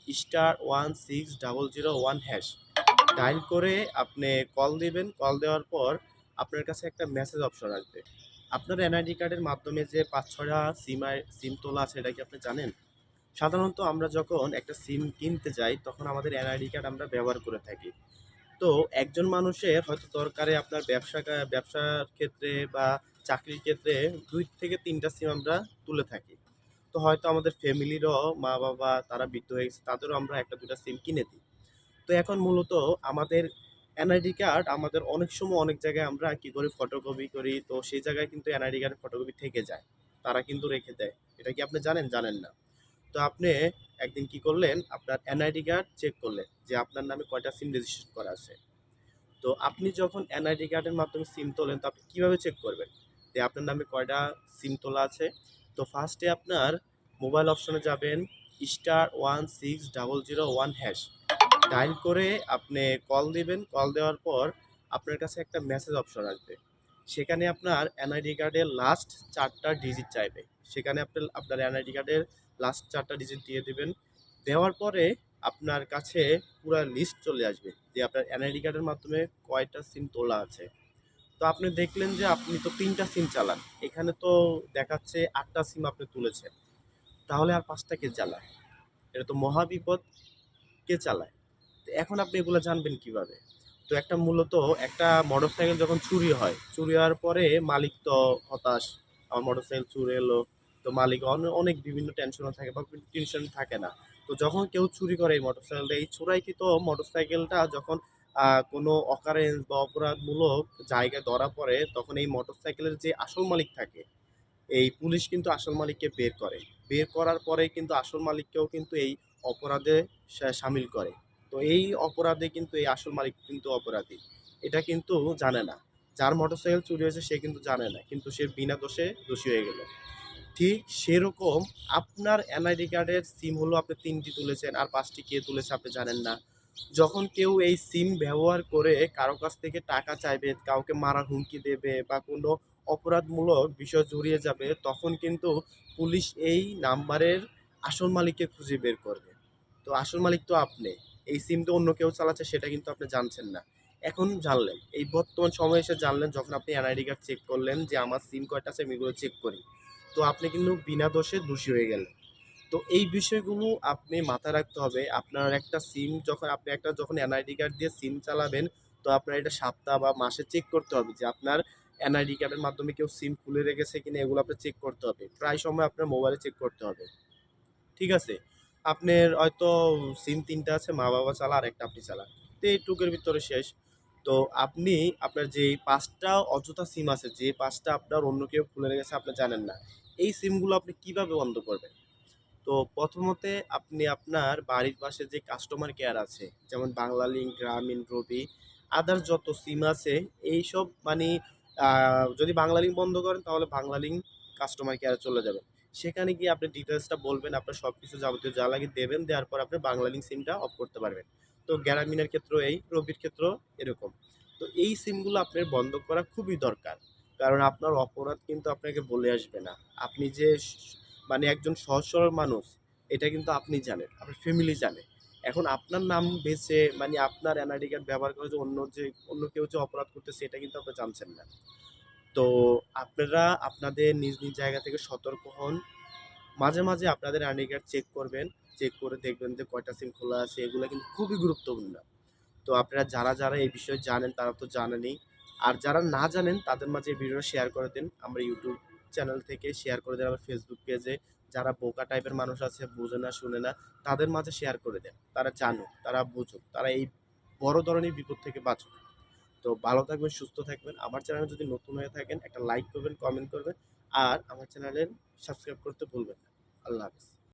*16001#। Dial করে আপনি call দিবেন। কল দেওয়ার পর আপনার কাছে একটা মেসেজ অপশন আসবে। আপনার এনআইডি কার্ডের মাধ্যমে যে ৫-৬টা সিম তোলা আছে এটা কি আপনি জানেন? সাধারণত আমরা যখন একটা সিম কিনতে যাই তখন আমাদের এনআইডি কার্ড আমরা ব্যবহার করে থাকি। তো একজন মানুষের হয়তো দরকারে আপনার ব্যবসার ক্ষেত্রে বা চাকরির ক্ষেত্রে ২ থেকে ৩ টা সিম আমরা তুলে থাকি। তো হয়তো আমাদের ফ্যামিলিরও মা-বাবা তারা বৃদ্ধ হয়ে গেছে, তাদেরও আমরা ১টা ২টা সিম কিনে দিই। তো এখন মূলত আমাদের এনআইডি কার্ড আমাদের অনেক সময় অনেক জায়গায় আমরা কি করি ফটোকপি করি। তো সেই জায়গায় কিন্তু এনআইডি কার্ডের ফটোকপি থেকে যায়। তারা কিন্তু রেখে দেয়। এটা কি আপনি জানেন? জানেন না। তো আপনি একদিন কি করলেন, আপনার এনআইডি কার্ড চেক করলেন যে আপনার নামে কয়টা সিম রেজিস্ট্রেশন করা আছে। তো আপনি যখন এনআইডি কার্ডের মাধ্যমে সিম তোলেন তো আপনি কিভাবে চেক করবেন যে আপনার নামে কয়টা সিম তোলা আছে? তো ফার্স্টে আপনার মোবাইল অপশনে যাবেন, *16001#। ডায়াল করে আপনি কল দিবেন। কল দেওয়ার পর আপনার কাছে একটা মেসেজ অপশন আসবে। সেখানে আপনার এনআইডি কার্ডের লাস্ট ৪টা ডিজিট চাইবে। সেখানে আপনার এনআইডি কার্ডের লাস্ট ৪টা ডিজিট দিয়ে দিবেন। দেওয়ার পরে আপনার কাছে পুরা লিস্ট চলে আসবে যে আপনার এনআইডি কার্ডের মাধ্যমে কয়টা সিম তোলা আছে। তো আপনি দেখলেন যে আপনি তো ৩টা সিম চালান। এখানে তো দেখাচ্ছে ৮টা সিম আপনি তুলেছেন। তাহলে আর ৫টা কে চালায়? এটা তো মহাবিপদ। কে চালায়? তো এখন আপনি এগুলো জানবেন কিভাবে? তো মূলত একটা মোটরসাইকেল যখন চুরি হয়, চুরি হওয়ার পরে মালিক তো হতাশ। আমার মোটরসাইকেল চুরি হলো। তো মালিক অনেক বিভিন্ন টেনশনে থাকে বা টেনশন থাকে না। তো যখন কেউ চুরি করে এই মোটরসাইকেলটা, এই চোরাইকৃত মোটরসাইকেলটা যখন কোনো অকারেন্স বা অপরাধমূলক জায়গায় ধরা পড়ে, তখন এই মোটরসাইকেলের যে আসল মালিক থাকে, এই পুলিশ কিন্তু আসল মালিককে বের করে। বের করার পরে কিন্তু আসল মালিককেও কিন্তু এই অপরাধে শামিল করে। তো এই অপরাধে কিন্তু এই আসল মালিক কিন্তু অপরাধী। এটা কিন্তু জানে না। যার মোটরসাইকেল চুরি হয়েছে সে কিন্তু জানে না। কিন্তু সে বিনা দোষে দোষী হয়ে গেল। ঠিক সেরকম আপনার এনআইডি কার্ডের সিম হলো আপনি ৩ টি তুলেছেন আর ৫ টি কে তুলেছে আপনি জানেন না। যখন কেউ এই সিম ব্যবহার করে কারো কাছ থেকে টাকা চাইবে, কাউকে মারার হুমকি দেবে বা কোনো অপরাধমূলক বিষয় জড়িয়ে যাবে, তখন কিন্তু পুলিশ এই নাম্বারের আসল মালিককে খুঁজে বের করবে। তো আসল মালিক তো আপনি। এই সিম তো অন্য কেউ চালাচ্ছে সেটা কিন্তু আপনি জানছেন না। এখন জানলেন। এই বর্তমান সময়ে এসে জানলেন যখন আপনি এনআইডি কার্ড চেক করলেন যে আমার সিম কয়টা আছে আমি এগুলো চেক করি। তো আপনি কিন্তু বিনা দোষে দোষী হয়ে গেলেন। তো এই বিষয়গুলো আপনি মাথায় রাখতে হবে। আপনার একটা সিম যখন এনআইডি কার্ড দিয়ে সিম চালাবেন, তো আপনার এটা সপ্তাহ বা মাসে চেক করতে হবে যে আপনার এনআইডি কার্ডের মাধ্যমে কেউ সিম খুলে রেখেছে কিনা এগুলো আপনার চেক করতে হবে। প্রায় সময় আপনার মোবাইলে চেক করতে হবে। ঠিক আছে? আপনার হয়তো সিম ৩ টা আছে, মা-বাবা চালায়, আরেকটা আপনি চালান। তো এইটুকের ভিতরে শেষ। তো আপনি আপনার যেই ৫ টা অযথা সিম আছে, যে ৫ টা আপনার অন্য কেউ খুলে রেখেছে আপনি জানেন না। এই সিমগুলো আপনি কিভাবে বন্ধ করবেন? তো প্রথমতে আপনি আপনার বাড়ির পাশে যে কাস্টমার কেয়ার আছে, যেমন বাংলালিংক, গ্রামীণ, রবি, আদার্স যত সিম আছে এইসব মানে যদি বাংলালিংক বন্ধ করেন তাহলে বাংলালিংক কাস্টমার কেয়ারে চলে যাবেন। সেখানে গিয়ে আপনি ডিটেইলসটা বলবেন, আপনার সবকিছু যাবতীয় যা লাগে দেবেন, দেওয়ার পর আপনি বাংলালিংক সিমটা অফ করতে পারবেন। তো গ্রামীণের ক্ষেত্রেও এই, রবির ক্ষেত্রেও এরকম। তো এই সিমগুলো আপনার বন্ধ করা খুবই দরকার। কারণ আপনার অপরাধ কিন্তু আপনাকে বলে আসবে না। আপনি যে একজন সহজ সরল মানুষ, এটা কিন্তু আপনি জানেন, আপনার ফ্যামিলি জানে। এখন আপনার নাম বেচে আপনার এনআইডি কার্ড ব্যবহার করে যে অন্য কেউ যে অপরাধ করতেছে এটা কিন্তু আপনি জানছেন না। তো আপনারা আপনাদের নিজ নিজ জায়গা থেকে সতর্ক হন। মাঝে মাঝে আপনাদের এনআইডি কার্ড চেক করবেন। চেক করে দেখবেন যে কয়টা সিম খোলা আছে, এগুলো কিন্তু খুবই গুরুত্বপূর্ণ। তো আপনারা যারা এই বিষয়ে জানেন তারা তো জানেনই। আর যারা না জানেন তাদের মাঝে এই ভিডিওটা শেয়ার করে দেন। আমরা ইউটিউব চ্যানেল থেকে শেয়ার করে দেন, আমার ফেসবুক পেজে। যারা বোকা টাইপের মানুষ আছে, বোঝে না, শুনে না, তাদের মাঝে শেয়ার করে দেন। তারা জানুক, তারা বুঝুক, তারা এই বড় ধরনের বিপদ থেকে বাঁচুক। তো ভালো থাকবেন, সুস্থ থাকবেন। আমার চ্যানেলে যদি নতুন হয়ে থাকেন একটা লাইক করবেন, কমেন্ট করবেন। আর আমার চ্যানেলের সাবস্ক্রাইব করতে ভুলবেন না। আল্লাহ হাফেজ।